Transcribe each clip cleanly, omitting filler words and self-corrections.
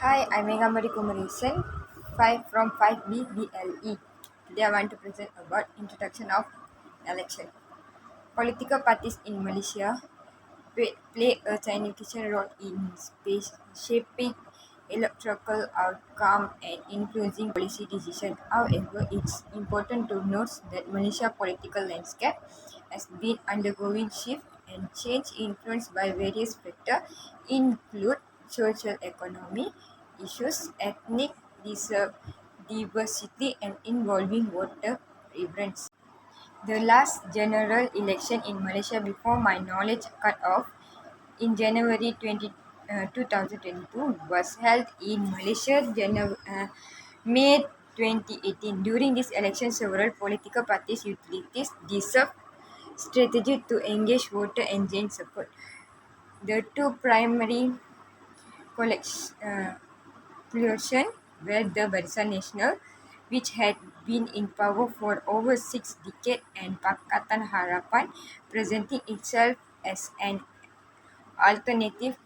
Hi, I'm Megamari Kumaresan, 5 from 5B BLE. Today I want to present about introduction of election. Political parties in Malaysia play a significant role in shaping electoral outcome and influencing policy decisions. However, it's important to note that Malaysia political landscape has been undergoing shift and change influenced by various factors include social economy issues, ethnic diversity and involving voter preference. The last general election in Malaysia before my knowledge cut off in January 2022 was held in Malaysia May 2018. During this election, several political parties utilities deserve strategy to engage voter and gain support. The two primary coalition were the Barisan Nasional, which had been in power for over 6 decades, and Pakatan Harapan, presenting itself as an alternative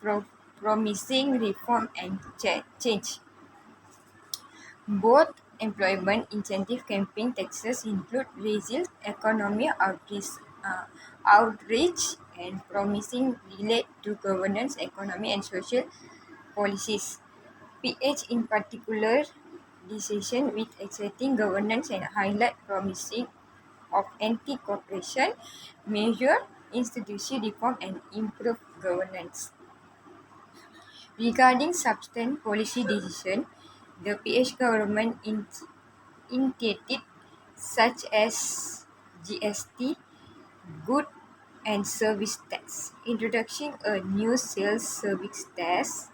promising reform and change. Both employment incentive campaign taxes include raising economic outreach and promising relate to governance, economy and social policies. PH in particular decision with exciting governance and highlight promising of anti-corruption measure, institution reform and improved governance. Regarding substance policy decision, the PH government initiated such as GST, Good and Service Tax, introducing a new sales service tax,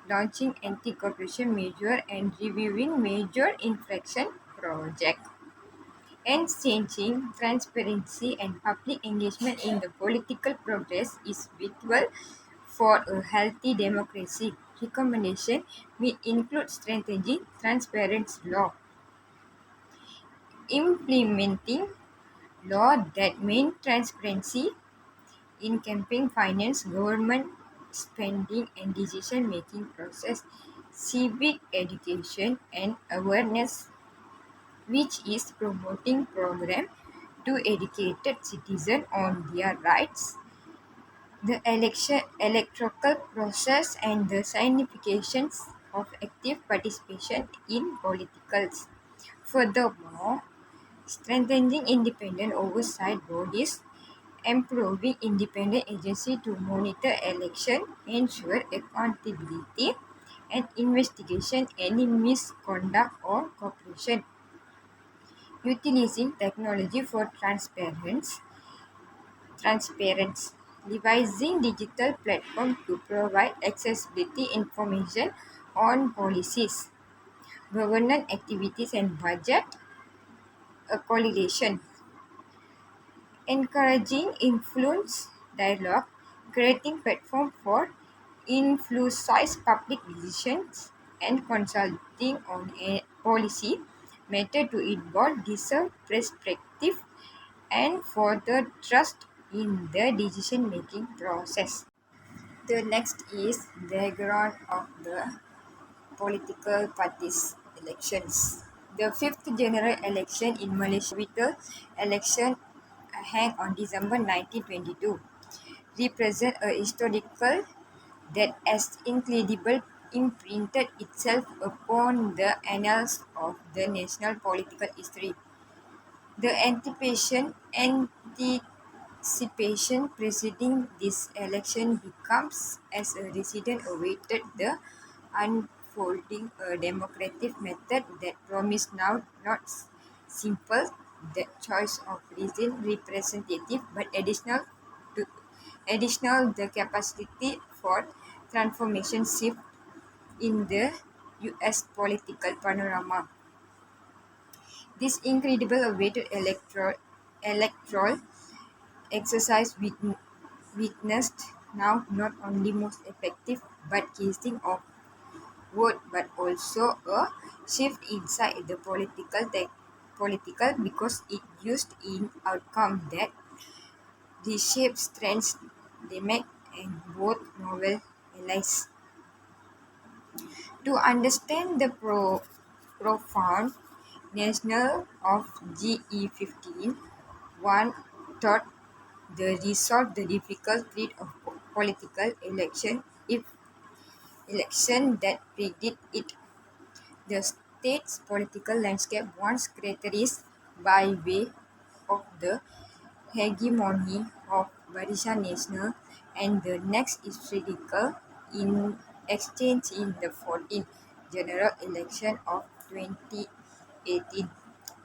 launching anti-corruption measure and reviewing major infraction projects, and changing transparency and public engagement in the political progress is vital for a healthy democracy. Recommendation may include strengthening transparent law, implementing law that main transparency in campaign finance, government spending and decision-making process, civic education and awareness, which is promoting program to educated citizens on their rights, the electoral process and the significations of active participation in politicals. Furthermore, strengthening independent oversight bodies, improving independent agency to monitor election, ensure accountability, and investigation any misconduct or corruption. Utilizing technology for transparency, devising digital platform to provide accessibility information on policies, governance activities and budget coalition, encouraging influence dialogue, creating platform for influence public decisions, and consulting on a policy matter to involve deserve perspective and further trust in the decision-making process. The next is background of the political parties elections. The fifth general election in Malaysia capital election held on December 1922 represent a historical that has incredible imprinted itself upon the annals of the national political history. The anticipation preceding this election becomes as a resident awaited the unfolding a democratic method that promised now not simple the choice of representative but to additional the capacity for transformation shift in the US political panorama. This incredible awaited electoral exercise witnessed now not only most effective but casting of vote but also a shift inside the political because it used in outcome that reshapes trends they make and both novel allies. To understand the profound national of GE15, one thought the resolve the difficult threat of political election if election that predict it. The state's political landscape once characterized by way of the hegemony of Barisan National and the next historical in exchange in the 14th general election of 2018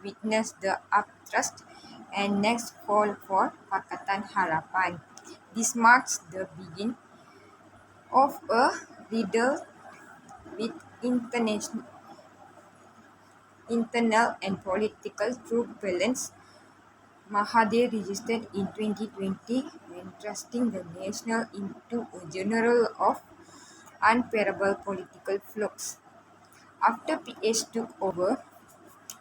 witnessed the upthrust and next fall for Pakatan Harapan. This marks the beginning of a riddle with internal and political turbulence. Mahathir resisted in 2020 when thrusting the nation into a general of unbearable political flux. After PH took over,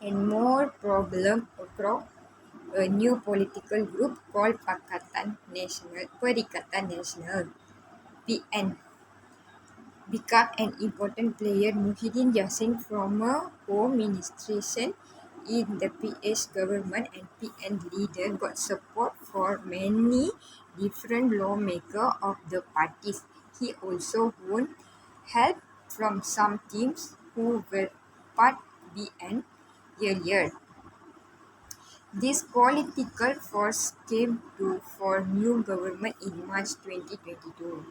and more problem occurred, a new political group called Perikatan Nasional (PN) became an important player. Muhyiddin Yassin, former Home Administration in the PH government and PN leader, got support for many different lawmakers of the parties. He also won help from some teams who were part BN earlier. This political force came to for new government in March 2022.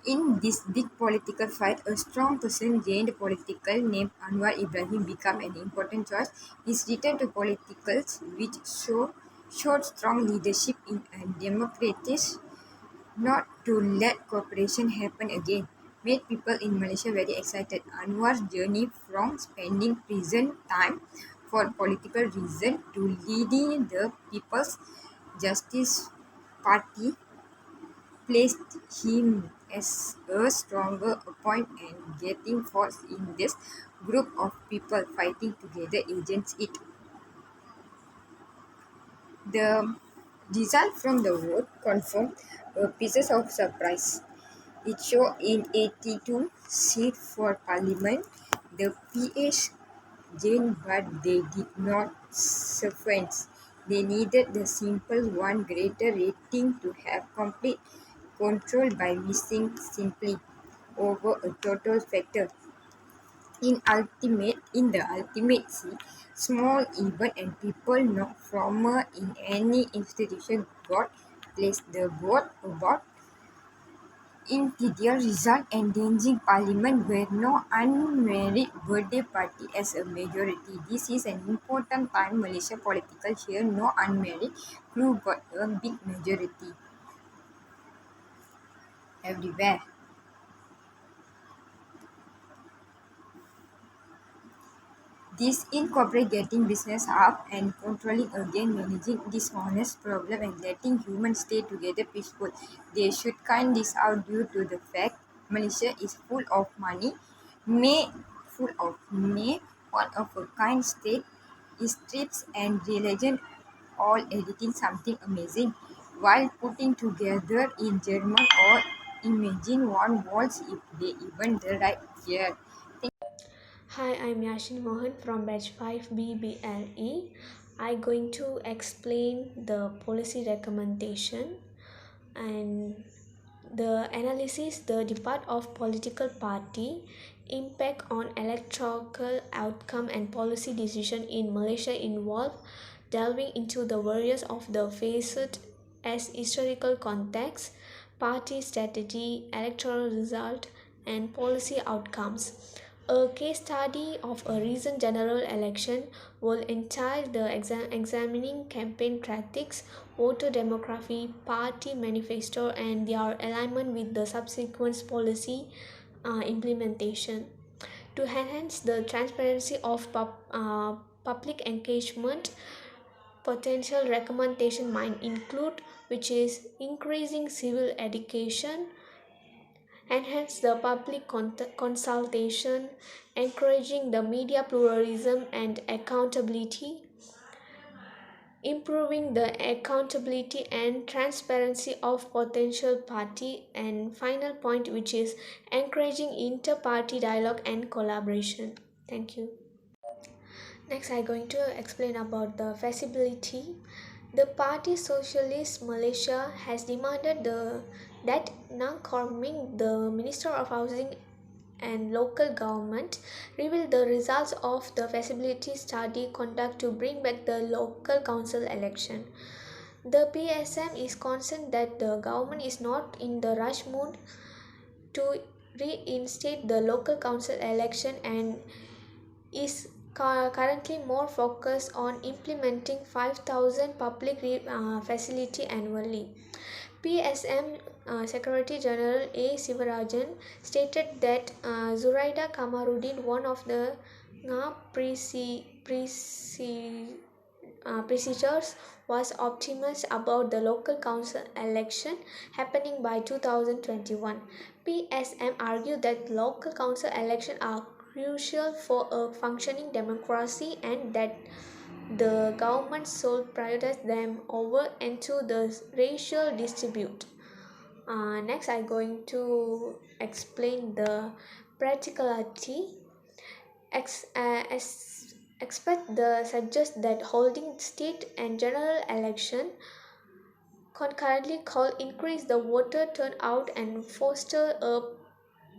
In this big political fight, a strong person gained political named Anwar Ibrahim became an important choice. His return to politics, which showed strong leadership in a democratic not to let cooperation happen again, made people in Malaysia very excited. Anwar's journey from spending prison time for political reasons to leading the People's Justice Party placed him as a stronger opponent and getting force in this group of people fighting together against it. The result from the vote confirmed pieces of surprise. It showed in 82 seats for parliament, the PH gained, but they did not suffice. They needed the simple one greater rating to have complete control by missing simply over a total factor. In the ultimate see, small event and people not from in any institution got placed the vote about ideal result endangering parliament where no unmarried birthday party as a majority. This is an important time Malaysia political here no unmarried crew got a big majority everywhere. This incorporate getting business up and controlling again, managing dishonest problem and letting humans stay together peaceful. They should kind this out due to the fact Malaysia is full of money, may one of a kind state is trips and religion all editing something amazing while putting together in German or imagine one walls if they even the right here. Hi, I'm Yashin Mohan from batch 5B BLE. I'm going to explain the policy recommendation and the analysis, the depart of political party, impact on electoral outcome and policy decision in Malaysia involve delving into the various of the facet as historical context, party strategy, electoral result, and policy outcomes. A case study of a recent general election will entail the examining campaign tactics, voter demography, party manifesto, and their alignment with the subsequent policy implementation. To enhance the transparency of public engagement, potential recommendation might include which is increasing civil education, enhance the public consultation, encouraging the media pluralism and accountability, improving the accountability and transparency of potential party, and final point, which is encouraging inter-party dialogue and collaboration. Thank you. Next, I'm going to explain about the feasibility. The Party Socialist Malaysia has demanded that Nang Korming, the Minister of Housing and Local Government, reveal the results of the feasibility study conduct to bring back the local council election. The PSM is concerned that the government is not in the rush mood to reinstate the local council election and is currently more focused on implementing 5,000 public facility annually. PSM Secretary General A. Sivarajan stated that Zuraida Kamarudin, one of the procedures, was optimistic about the local council election happening by 2021. PSM argued that local council elections are crucial for a functioning democracy and that the government should prioritize them over into the racial dispute. Next, I'm going to explain the practicality. Expect the suggest that holding state and general election concurrently call increase the voter turnout and foster a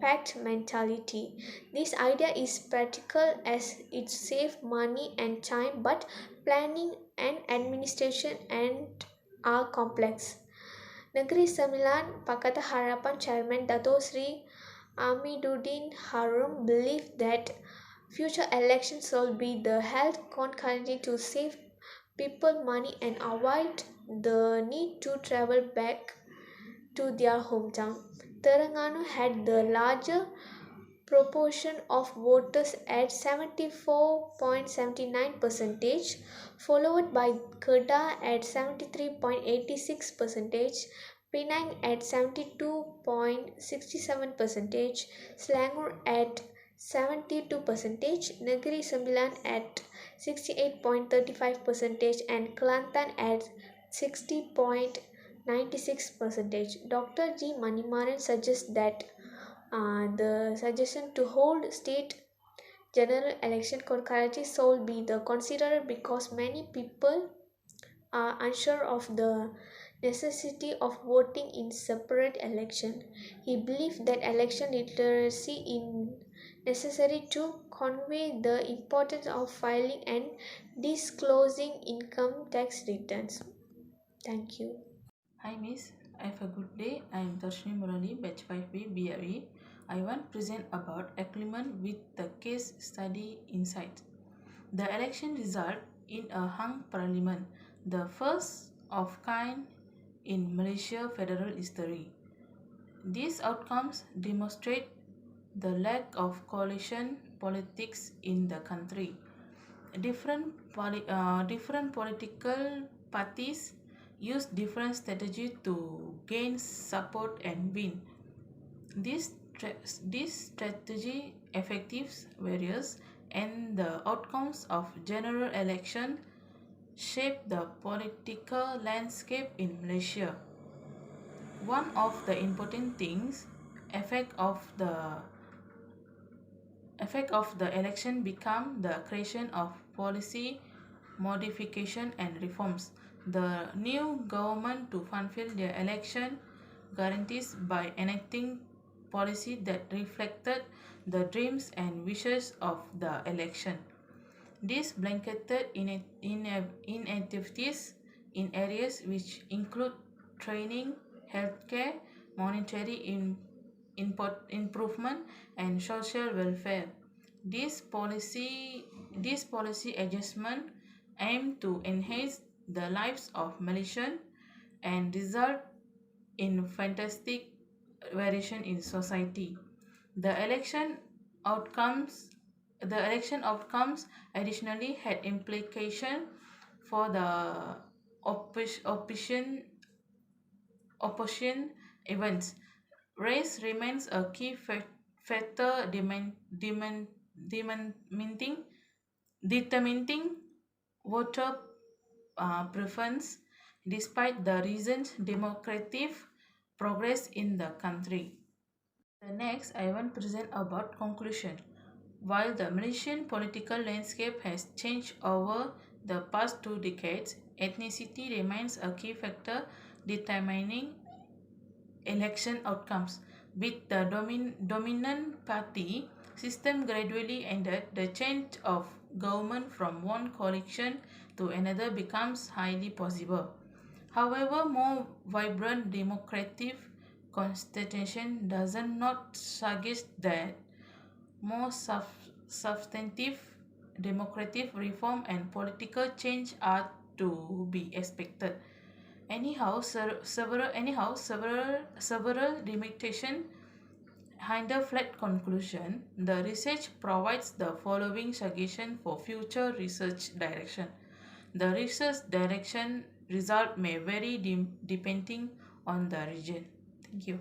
pact mentality. This idea is practical as it saves money and time, but planning and administration and are complex. Negeri Sembilan Pakatan Harapan Chairman Dato Sri Amiduddin Harum believed that future elections will be the held concurrently to save people money and avoid the need to travel back to their hometown. Terengganu had the larger proportion of voters at 74.79%, followed by Kedah at 73.86%, Penang at 72.67%, Selangor at 72%, Negeri Sembilan at 68.35%, and Kelantan at 60.96%. Dr. G. Manimaran suggests that the suggestion to hold state general election concurrently should be the considered because many people are unsure of the necessity of voting in separate election. He believed that election literacy is necessary to convey the importance of filing and disclosing income tax returns. Thank you. Hi Miss, have a good day. I am Darshini Murali, Batch 5B BRE. I want to present about agreement with the case study insight. The election result in a hung parliament, the first of kind in Malaysia federal history. These outcomes demonstrate the lack of coalition politics in the country. Different political parties use different strategies to gain support and win. This strategy effectives varies, and the outcomes of general election shape the political landscape in Malaysia. One of the important things effect of the election become the creation of policy modification and reforms. The new government to fulfill their election guarantees by enacting policy that reflected the dreams and wishes of the election. These blanketed inactivities in areas which include training, healthcare, monetary improvement, and social welfare. This policy adjustment aim to enhance the lives of Malaysians and result in fantastic variation in society. The election outcomes the election outcomes additionally had implication for the opposition events. Race remains a key factor determining voter preference despite the recent democratic progress in the country. The next, I want to present about conclusion. While the Malaysian political landscape has changed over the past 2 decades, ethnicity remains a key factor determining election outcomes. With the dominant party system gradually ended, the change of government from one coalition to another becomes highly possible. However, more vibrant democratic constitution does not suggest that more substantive democratic reform and political change are to be expected. Several limitations hinder flat conclusion. The research provides the following suggestion for future research direction. The research direction result may vary depending on the region. Thank you.